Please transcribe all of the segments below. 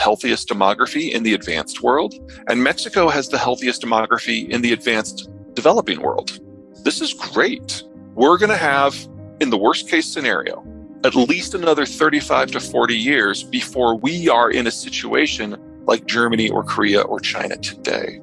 healthiest demography in the advanced world, and Mexico has the healthiest demography in the advanced developing world. This is great. We're going to have, in the worst case scenario, at least another 35 to 40 years before we are in a situation like Germany or Korea or China today.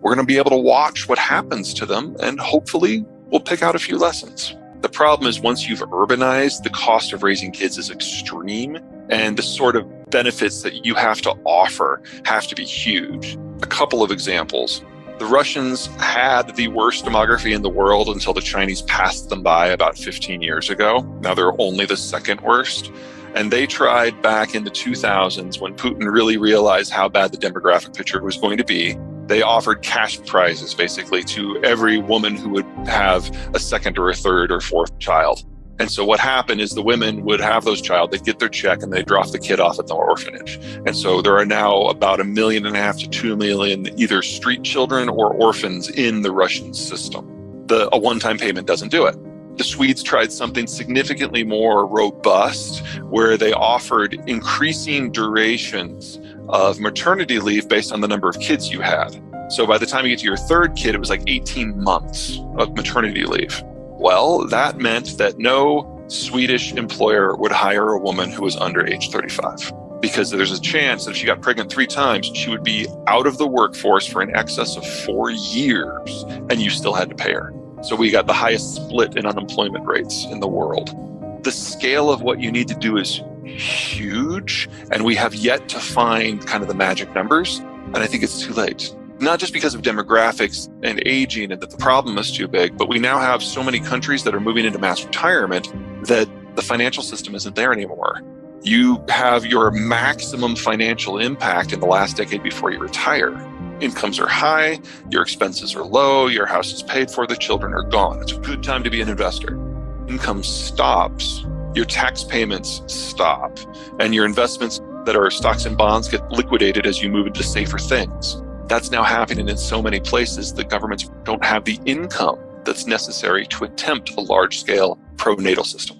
We're going to be able to watch what happens to them, and hopefully we'll pick out a few lessons. The problem is once you've urbanized, the cost of raising kids is extreme, and the sort of benefits that you have to offer have to be huge. A couple of examples. The Russians had the worst demography in the world until the Chinese passed them by about 15 years ago. Now they're only the second worst. And they tried back in the 2000s when Putin really realized how bad the demographic picture was going to be. They offered cash prizes basically to every woman who would have a second or a third or fourth child. And so what happened is the women would have those child, they'd get their check and they'd drop the kid off at the orphanage. And so there are now about 1.5 million to 2 million either street children or orphans in the Russian system. A one-time payment doesn't do it. The Swedes tried something significantly more robust where they offered increasing durations of maternity leave based on the number of kids you had. So by the time you get to your third kid, it was like 18 months of maternity leave. Well, that meant that no Swedish employer would hire a woman who was under age 35 because there's a chance that if she got pregnant 3 times, she would be out of the workforce for in excess of 4 years, and you still had to pay her. So we got the highest split in unemployment rates in the world. The scale of what you need to do is huge, and we have yet to find kind of the magic numbers, and I think it's too late. Not just because of demographics and aging and that the problem is too big, but we now have so many countries that are moving into mass retirement that the financial system isn't there anymore. You have your maximum financial impact in the last decade before you retire. Incomes are high, your expenses are low, your house is paid for, the children are gone. It's a good time to be an investor. Income stops, your tax payments stop, and your investments that are stocks and bonds get liquidated as you move into safer things. That's now happening in so many places that governments don't have the income that's necessary to attempt a large-scale pro-natal system.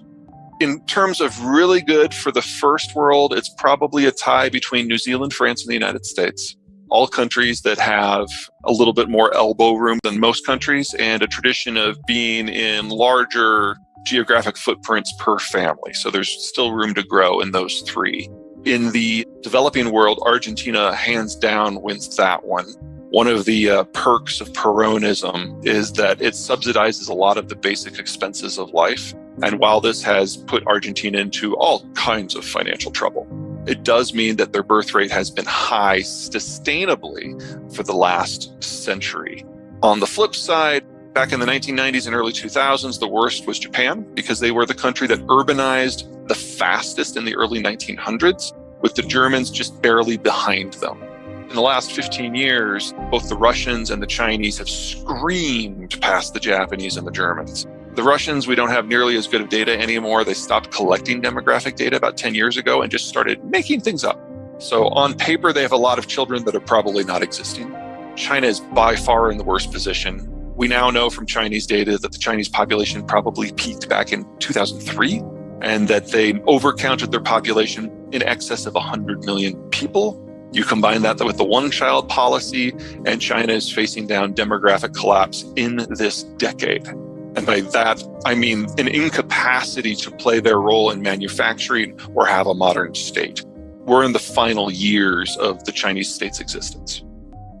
In terms of really good for the first world, it's probably a tie between New Zealand, France, and the United States. All countries that have a little bit more elbow room than most countries and a tradition of being in larger geographic footprints per family. So there's still room to grow in those 3. In the developing world, Argentina hands down wins that one. One of the perks of Peronism is that it subsidizes a lot of the basic expenses of life. And while this has put Argentina into all kinds of financial trouble, it does mean that their birth rate has been high sustainably for the last century. On the flip side, back in the 1990s and early 2000s, the worst was Japan because they were the country that urbanized the fastest in the early 1900s, with the Germans just barely behind them. In the last 15 years, both the Russians and the Chinese have screamed past the Japanese and the Germans. The Russians, we don't have nearly as good of data anymore. They stopped collecting demographic data about 10 years ago and just started making things up. So on paper, they have a lot of children that are probably not existing. China is by far in the worst position. We now know from Chinese data that the Chinese population probably peaked back in 2003 and that they overcounted their population in excess of 100 million people. You combine that with the one-child policy, and China is facing down demographic collapse in this decade. And by that, I mean an incapacity to play their role in manufacturing or have a modern state. We're in the final years of the Chinese state's existence.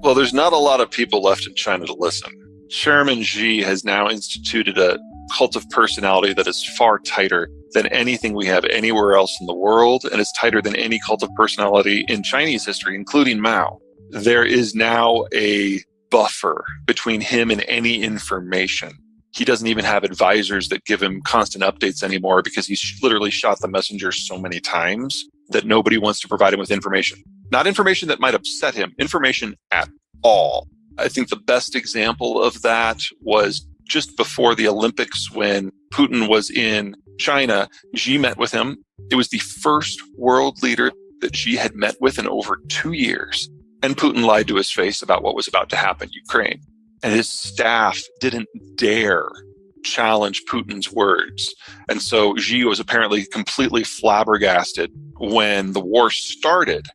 Well, there's not a lot of people left in China to listen. Chairman Xi has now instituted a cult of personality that is far tighter than anything we have anywhere else in the world, and is tighter than any cult of personality in Chinese history, including Mao. There is now a buffer between him and any information. He doesn't even have advisors that give him constant updates anymore because he's literally shot the messenger so many times that nobody wants to provide him with information. Not information that might upset him, information at all. I think the best example of that was just before the Olympics when Putin was in China. Xi met with him. It was the first world leader that Xi had met with in over 2 years. And Putin lied to his face about what was about to happen in Ukraine. And his staff didn't dare challenge Putin's words. And so Xi was apparently completely flabbergasted when the war started.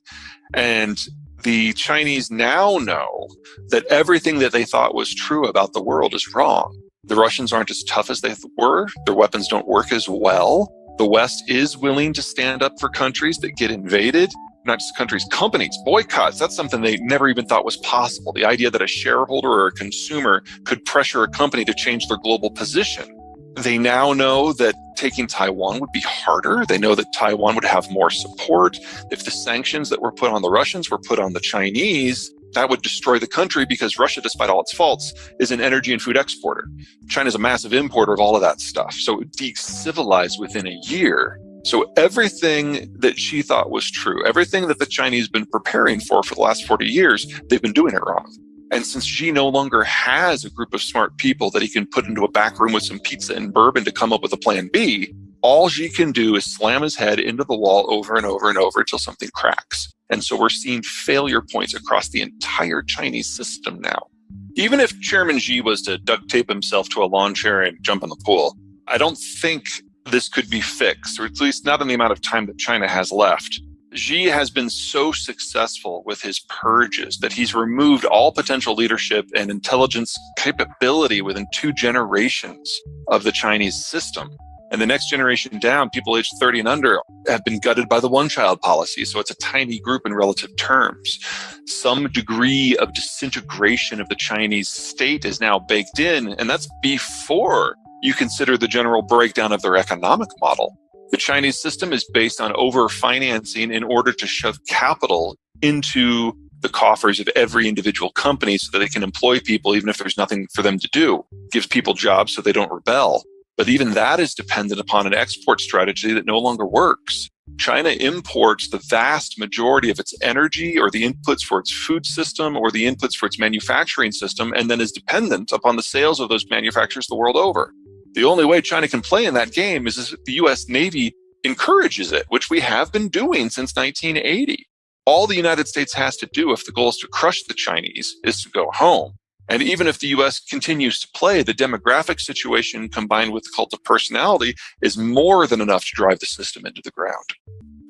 And the Chinese now know that everything that they thought was true about the world is wrong. The Russians aren't as tough as they were. Their weapons don't work as well. The West is willing to stand up for countries that get invaded. Not just countries, companies, boycotts. That's something they never even thought was possible. The idea that a shareholder or a consumer could pressure a company to change their global position. They now know that taking Taiwan would be harder. They know that Taiwan would have more support. If the sanctions that were put on the Russians were put on the Chinese, that would destroy the country because Russia, despite all its faults, is an energy and food exporter. China's a massive importer of all of that stuff. So it would de-civilize within a year. So everything that she thought was true, everything that the Chinese have been preparing for the last 40 years, they've been doing it wrong. And since Xi no longer has a group of smart people that he can put into a back room with some pizza and bourbon to come up with a plan B, all Xi can do is slam his head into the wall over and over and over until something cracks. And so we're seeing failure points across the entire Chinese system now. Even if Chairman Xi was to duct tape himself to a lawn chair and jump in the pool, I don't think this could be fixed, or at least not in the amount of time that China has left. Xi has been so successful with his purges that he's removed all potential leadership and intelligence capability within 2 generations of the Chinese system. And the next generation down, people aged 30 and under, have been gutted by the one-child policy. So it's a tiny group in relative terms. Some degree of disintegration of the Chinese state is now baked in, and that's before you consider the general breakdown of their economic model. The Chinese system is based on over-financing in order to shove capital into the coffers of every individual company so that they can employ people even if there's nothing for them to do. It gives people jobs so they don't rebel. But even that is dependent upon an export strategy that no longer works. China imports the vast majority of its energy or the inputs for its food system or the inputs for its manufacturing system, and then is dependent upon the sales of those manufacturers the world over. The only way China can play in that game is if the U.S. Navy encourages it, which we have been doing since 1980. All the United States has to do if the goal is to crush the Chinese is to go home. And even if the U.S. continues to play, the demographic situation combined with the cult of personality is more than enough to drive the system into the ground.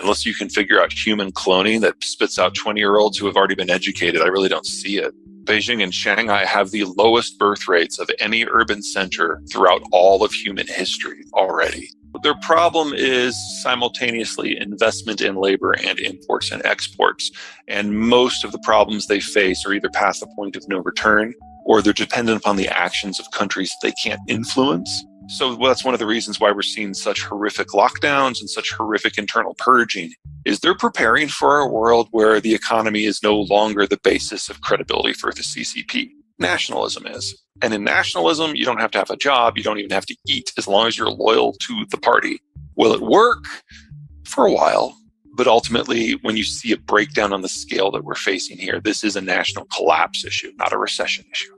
Unless you can figure out human cloning that spits out 20-year-olds who have already been educated, I really don't see it. Beijing and Shanghai have the lowest birth rates of any urban center throughout all of human history already. Their problem is simultaneously investment in labor and imports and exports. And most of the problems they face are either past the point of no return or they're dependent upon the actions of countries they can't influence. So that's one of the reasons why we're seeing such horrific lockdowns and such horrific internal purging, is they're preparing for a world where the economy is no longer the basis of credibility for the CCP. Nationalism is. And in nationalism, you don't have to have a job. You don't even have to eat as long as you're loyal to the party. Will it work? For a while. But ultimately, when you see a breakdown on the scale that we're facing here, this is a national collapse issue, not a recession issue.